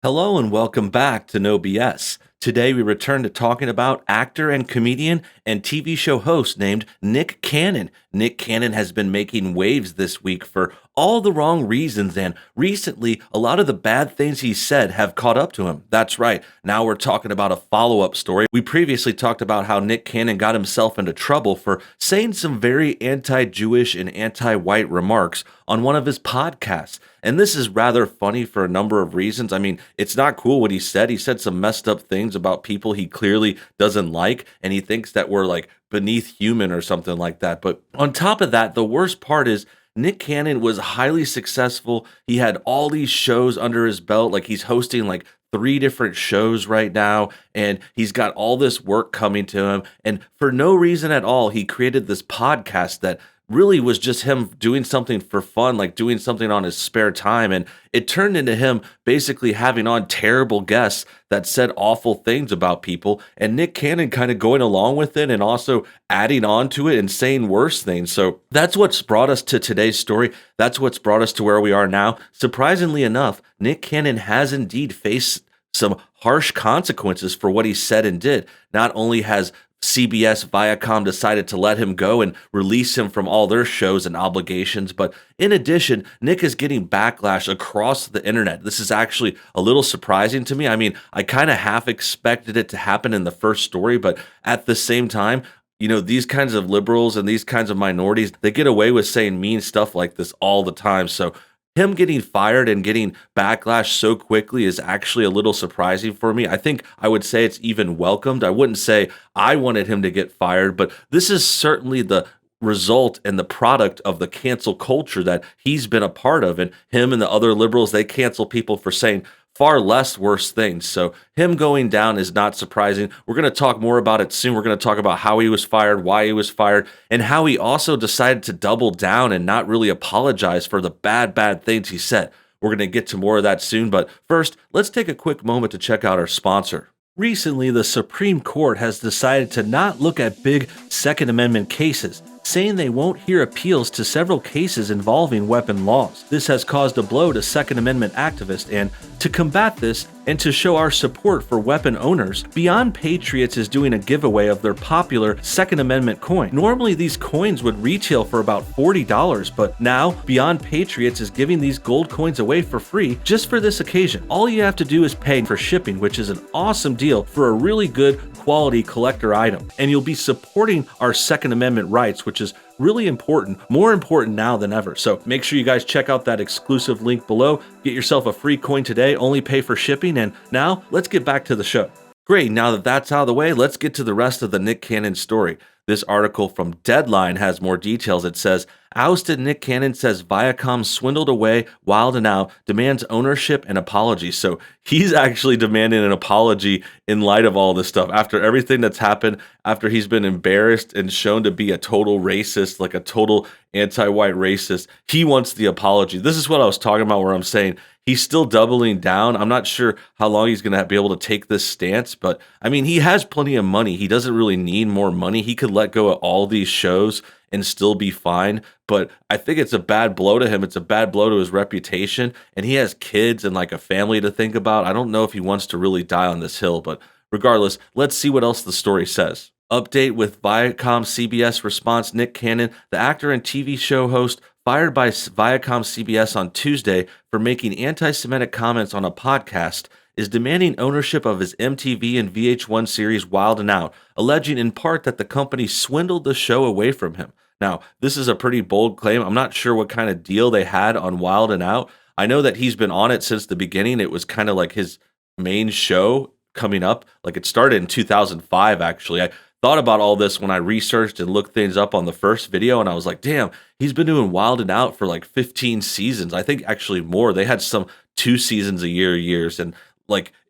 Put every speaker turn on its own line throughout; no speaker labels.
Hello and welcome back to NoBS. Today we return to talking about actor and comedian and TV show host named Nick Cannon. Nick Cannon has been making waves this week for all the wrong reasons, and recently a lot of the bad things he said have caught up to him. That's right, now we're talking about a follow-up story. We previously talked about how Nick Cannon got himself into trouble for saying some very anti-Jewish and anti-white remarks on one of his podcasts. And this is rather funny for a number of reasons. I mean, it's not cool what he said. He said some messed up things about people he clearly doesn't like, and he thinks that we're like beneath human or something like that. But on top of that, the worst part is Nick Cannon was highly successful. He had all these shows under his belt. Like he's hosting like three different shows right now, and he's got all this work coming to him. And for no reason at all, he created this podcast that really was just him doing something for fun, like doing something on his spare time. And it turned into him basically having on terrible guests that said awful things about people. And Nick Cannon kind of going along with it and also adding on to it and saying worse things. So that's what's brought us to today's story. That's what's brought us to where we are now. Surprisingly enough, Nick Cannon has indeed faced some harsh consequences for what he said and did. Not only has CBS Viacom decided to let him go and release him from all their shows and obligations. But in addition, Nick is getting backlash across the internet. This is actually a little surprising to me. I mean, I kind of half expected it to happen in the first story, but at the same time, these kinds of liberals and these kinds of minorities, they get away with saying mean stuff like this all the time. So him getting fired and getting backlash so quickly is actually a little surprising for me. I think I would say it's even welcomed. I wouldn't say I wanted him to get fired, but this is certainly the result and the product of the cancel culture that he's been a part of. And him and the other liberals, they cancel people for saying far less worse things. So him going down is not surprising. We're going to talk more about it soon. We're going to talk about how he was fired, why he was fired, and how he also decided to double down and not really apologize for the bad things he said. We're going to get to more of that soon. But first, let's take a quick moment to check out our sponsor. Recently, the Supreme Court has decided to not look at big Second Amendment cases, saying they won't hear appeals to several cases involving weapon laws. This has caused a blow to Second Amendment activists, and to combat this and to show our support for weapon owners, Beyond Patriots is doing a giveaway of their popular Second Amendment coin. Normally, these coins would retail for about $40, but now Beyond Patriots is giving these gold coins away for free just for this occasion. All you have to do is pay for shipping, which is an awesome deal for a really good quality collector item. And you'll be supporting our Second Amendment rights, which is really important, more important now than ever. So make sure you guys check out that exclusive link below. Get yourself a free coin today, only pay for shipping. And now let's get back to the show. Great, now that that's out of the way, let's get to the rest of the Nick Cannon story. This article from Deadline has more details. It says, ousted Nick Cannon says Viacom swindled away Wild 'N Out, demands ownership and apology. So he's actually demanding an apology in light of all this stuff. After everything that's happened, after he's been embarrassed and shown to be a total racist, like a total anti-white racist, he wants the apology. This is what I was talking about where I'm saying he's still doubling down. I'm not sure how long he's going to be able to take this stance, but I mean, he has plenty of money. He doesn't really need more money. He could let go of all these shows and still be fine. But I think it's a bad blow to him. It's a bad blow to his reputation. And he has kids and like a family to think about. I don't know if he wants to really die on this hill, but regardless, let's see what else the story says. Update with Viacom CBS response. Nick Cannon, the actor and TV show host, fired by Viacom CBS on Tuesday for making anti-Semitic comments on a podcast, is demanding ownership of his MTV and VH1 series Wild 'N Out, alleging in part that the company swindled the show away from him. Now, this is a pretty bold claim. I'm not sure what kind of deal they had on Wild 'N Out. I know that he's been on it since the beginning. It was kind of like his main show coming up. Like it started in 2005, actually. I thought about all this when I researched and looked things up on the first video, and I was like, damn, he's been doing Wild 'N Out for like 15 seasons. I think actually more. They had some 2 seasons a years. And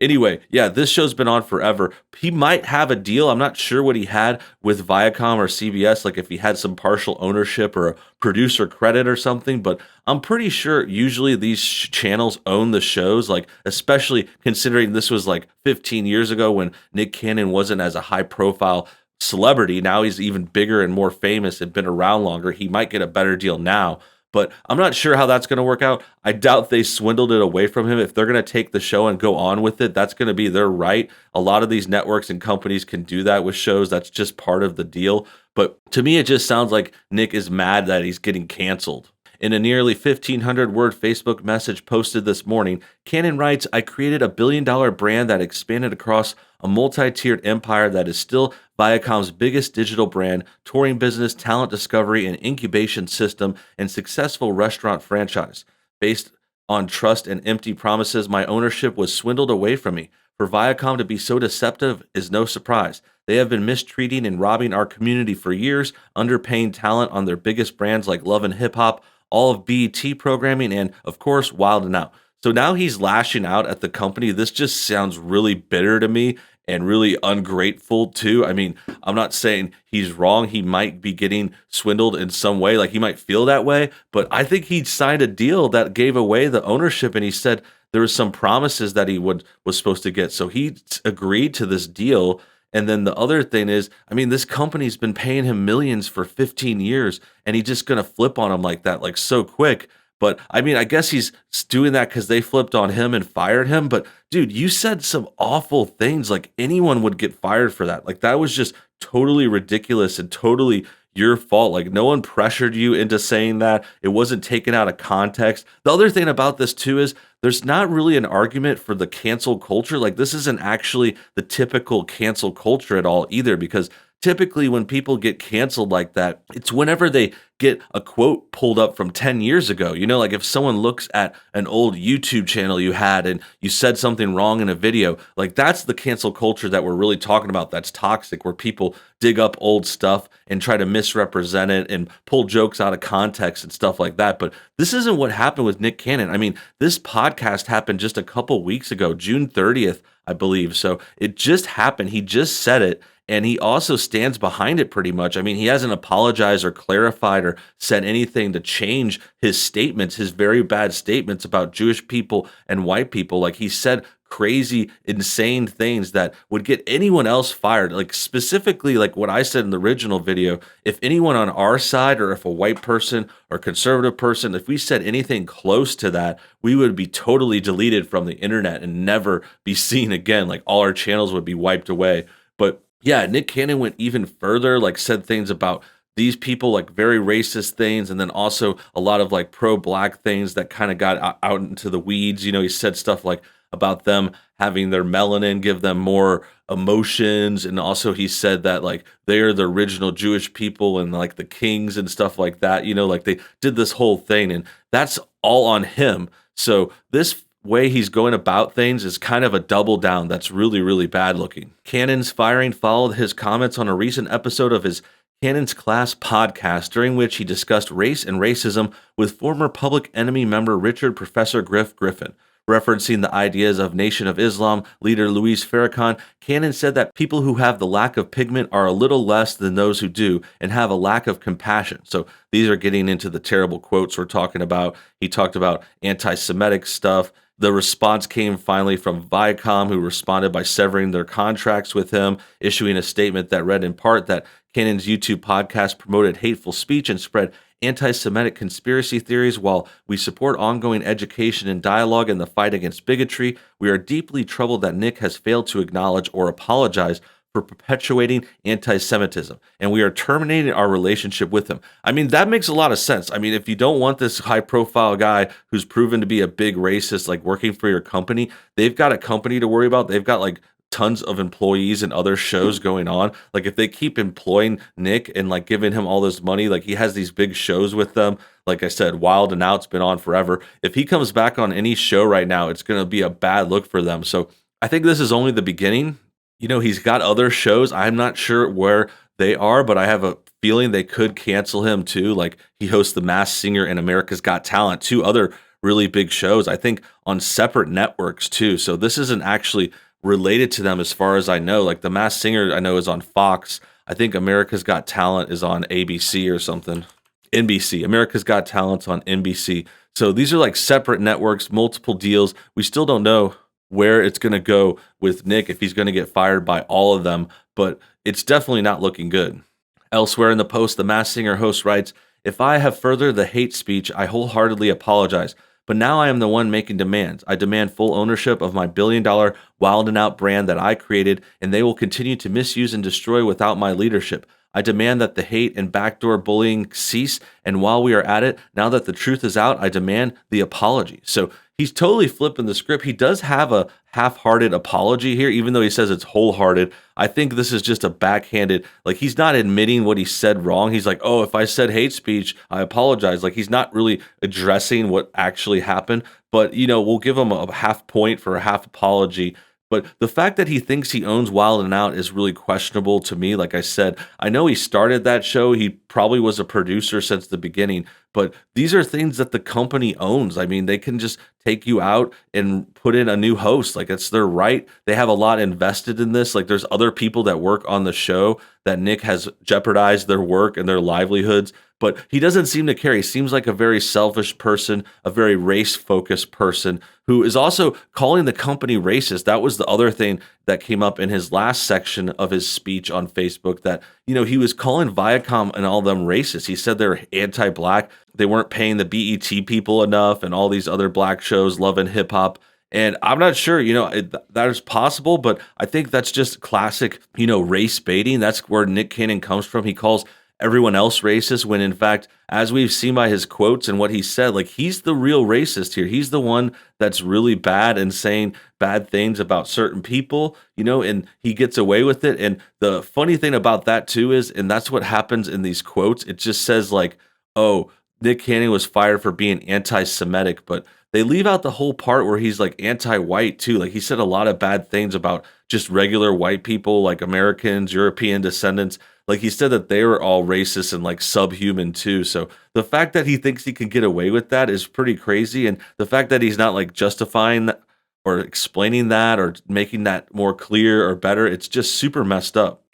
anyway, yeah, this show's been on forever. He might have a deal. I'm not sure what he had with Viacom or CBS, like if he had some partial ownership or a producer credit or something, but I'm pretty sure usually these channels own the shows, like especially considering this was like 15 years ago when Nick Cannon wasn't as a high profile celebrity. Now he's even bigger and more famous and been around longer. He might get a better deal now. But I'm not sure how that's going to work out. I doubt they swindled it away from him. If they're going to take the show and go on with it, that's going to be their right. A lot of these networks and companies can do that with shows. That's just part of the deal. But to me, it just sounds like Nick is mad that he's getting canceled. In a nearly 1,500 word Facebook message posted this morning, Cannon writes, I created $1 billion brand that expanded across a multi-tiered empire that is still Viacom's biggest digital brand, touring business, talent discovery, and incubation system, and successful restaurant franchise. Based on trust and empty promises, my ownership was swindled away from me. For Viacom to be so deceptive is no surprise. They have been mistreating and robbing our community for years, underpaying talent on their biggest brands like Love and Hip Hop, all of BET programming, and of course, Wild 'N Out. So now he's lashing out at the company. This just sounds really bitter to me and really ungrateful too. I mean, I'm not saying he's wrong. He might be getting swindled in some way, like he might feel that way, but I think he signed a deal that gave away the ownership, and he said there was some promises that he was supposed to get. So he agreed to this deal. And then the other thing is, I mean, this company's been paying him millions for 15 years, and he's just gonna flip on him like that, like so quick. But I mean, I guess he's doing that because they flipped on him and fired him. But dude, you said some awful things. Like anyone would get fired for that. Like that was just totally ridiculous and totally your fault. Like no one pressured you into saying that. It wasn't taken out of context. The other thing about this too is there's not really an argument for the cancel culture. Like this isn't actually the typical cancel culture at all either, because typically when people get canceled like that, it's whenever they get a quote pulled up from 10 years ago. You know, like if someone looks at an old YouTube channel you had and you said something wrong in a video, like that's the cancel culture that we're really talking about. That's toxic, where people dig up old stuff and try to misrepresent it and pull jokes out of context and stuff like that. But this isn't what happened with Nick Cannon. I mean, this podcast happened just a couple weeks ago, June 30th, I believe. So it just happened. He just said it. And he also stands behind it pretty much. I mean, he hasn't apologized or clarified or said anything to change his statements, his very bad statements about Jewish people and white people. Like he said crazy, insane things that would get anyone else fired. Like specifically, like what I said in the original video, if anyone on our side, or if a white person or conservative person, if we said anything close to that, we would be totally deleted from the internet and never be seen again. Like all our channels would be wiped away. But yeah, Nick Cannon went even further, like said things about these people, like very racist things, and then also a lot of like pro-black things that kind of got out into the weeds. You know, he said stuff like about them having their melanin give them more emotions, and also he said that like they are the original Jewish people and like the kings and stuff like that. You know, like they did this whole thing, and that's all on him. So this way he's going about things is kind of a double down that's really, really bad looking. Cannon's firing followed his comments on a recent episode of his Cannon's Class podcast, during which he discussed race and racism with former Public Enemy member Richard Professor Griffin. Referencing the ideas of Nation of Islam leader Louis Farrakhan, Cannon said that people who have the lack of pigment are a little less than those who do and have a lack of compassion. So these are getting into the terrible quotes we're talking about. He talked about anti-Semitic stuff. The response came finally from Viacom, who responded by severing their contracts with him, issuing a statement that read in part that Cannon's YouTube podcast promoted hateful speech and spread anti-Semitic conspiracy theories. While we support ongoing education and dialogue in the fight against bigotry, we are deeply troubled that Nick has failed to acknowledge or apologize for perpetuating anti-Semitism, and we are terminating our relationship with him. I mean, that makes a lot of sense. I mean, if you don't want this high-profile guy who's proven to be a big racist, like working for your company, they've got a company to worry about. They've got like tons of employees and other shows going on. Like if they keep employing Nick and like giving him all this money, like he has these big shows with them. Like I said, Wild 'N Out's been on forever. If he comes back on any show right now, it's going to be a bad look for them. So I think this is only the beginning. You know, he's got other shows. I'm not sure where they are, but I have a feeling they could cancel him too. Like he hosts The Masked Singer and America's Got Talent, two other really big shows, I think on separate networks too. So this isn't actually related to them as far as I know. Like The Masked Singer I know is on Fox. I think America's Got Talent is on ABC or something. NBC. America's Got Talent's on NBC. So these are like separate networks, multiple deals. We still don't know where it's going to go with Nick, if he's going to get fired by all of them, but it's definitely not looking good. Elsewhere in the post, The Masked Singer host writes, If I have furthered the hate speech, I wholeheartedly apologize. But now I am the one making demands. I demand full ownership of my billion-dollar Wild and Out brand that I created, and they will continue to misuse and destroy without my leadership. I demand that the hate and backdoor bullying cease. And while we are at it, now that the truth is out, I demand the apology. So he's totally flipping the script. He does have a half-hearted apology here, even though he says it's wholehearted. I think this is just a backhanded, like he's not admitting what he said wrong. He's like, oh, if I said hate speech, I apologize. Like he's not really addressing what actually happened. But, we'll give him a half point for a half apology. But the fact that he thinks he owns Wild and Out is really questionable to me. Like I said, I know he started that show. He probably was a producer since the beginning, but these are things that the company owns. I mean, they can just take you out and put in a new host. Like it's their right. They have a lot invested in this. Like there's other people that work on the show that Nick has jeopardized their work and their livelihoods, but he doesn't seem to care. He seems like a very selfish person, a very race-focused person who is also calling the company racist. That was the other thing that came up in his last section of his speech on Facebook, that, he was calling Viacom and all them racist. He said they're anti-black. They weren't paying the BET people enough and all these other black shows, Love and Hip Hop. And I'm not sure, that is possible, but I think that's just classic, race baiting. That's where Nick Cannon comes from. He calls everyone else racist when in fact, as we've seen by his quotes and what he said, like he's the real racist here. He's the one that's really bad and saying bad things about certain people, and he gets away with it. And the funny thing about that too is, and that's what happens in these quotes, it just says like, oh, Nick Cannon was fired for being anti-Semitic, but they leave out the whole part where he's like anti-white too. Like he said a lot of bad things about just regular white people, like Americans, European descendants. Like he said that they were all racist and like subhuman too. So the fact that he thinks he can get away with that is pretty crazy. And the fact that he's not like justifying that or explaining that or making that more clear or better, it's just super messed up.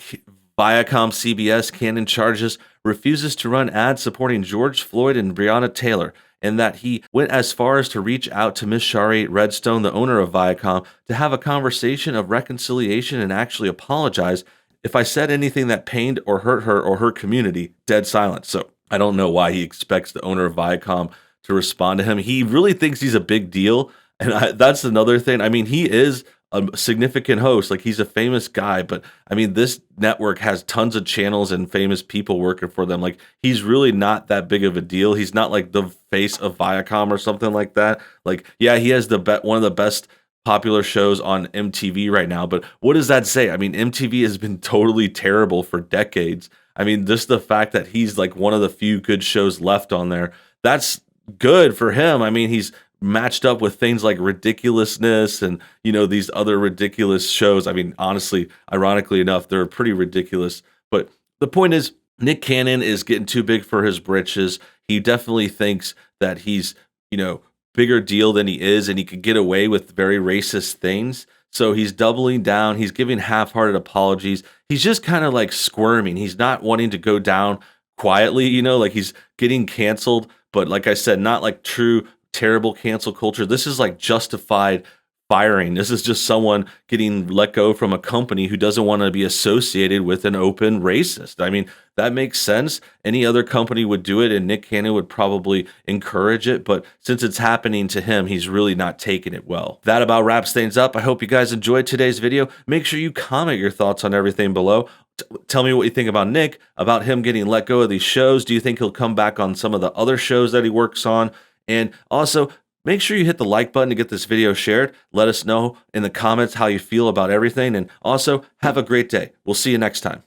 Viacom CBS Cannon charges refuses to run ads supporting George Floyd and Breonna Taylor, and that he went as far as to reach out to Miss Shari Redstone, the owner of Viacom, to have a conversation of reconciliation and actually apologize. If I said anything that pained or hurt her or her community, dead silence. So I don't know why he expects the owner of Viacom to respond to him. He really thinks he's a big deal. And that's another thing. I mean, he is a significant host. Like he's a famous guy, but I mean, this network has tons of channels and famous people working for them. Like he's really not that big of a deal. He's not like the face of Viacom or something like that. Like, yeah, he has one of the best popular shows on MTV right now, but what does that say? I mean, MTV has been totally terrible for decades. I mean, just the fact that he's like one of the few good shows left on there, that's good for him. I mean, he's matched up with things like Ridiculousness and, these other ridiculous shows. I mean, honestly, ironically enough, they're pretty ridiculous. But the point is, Nick Cannon is getting too big for his britches. He definitely thinks that he's, bigger deal than he is, and he could get away with very racist things. So he's doubling down. He's giving half-hearted apologies. He's just kind of like squirming. He's not wanting to go down quietly, like he's getting canceled. But like I said, not like true terrible cancel culture. This is like justified firing. This is just someone getting let go from a company who doesn't want to be associated with an open racist. I mean, that makes sense. Any other company would do it, and Nick Cannon would probably encourage it. But since it's happening to him, he's really not taking it well. That about wraps things up. I hope you guys enjoyed today's video. Make sure you comment your thoughts on everything below. Tell me what you think about Nick, about him getting let go of these shows. Do you think he'll come back on some of the other shows that he works on? And also, make sure you hit the like button to get this video shared. Let us know in the comments how you feel about everything. And also, have a great day. We'll see you next time.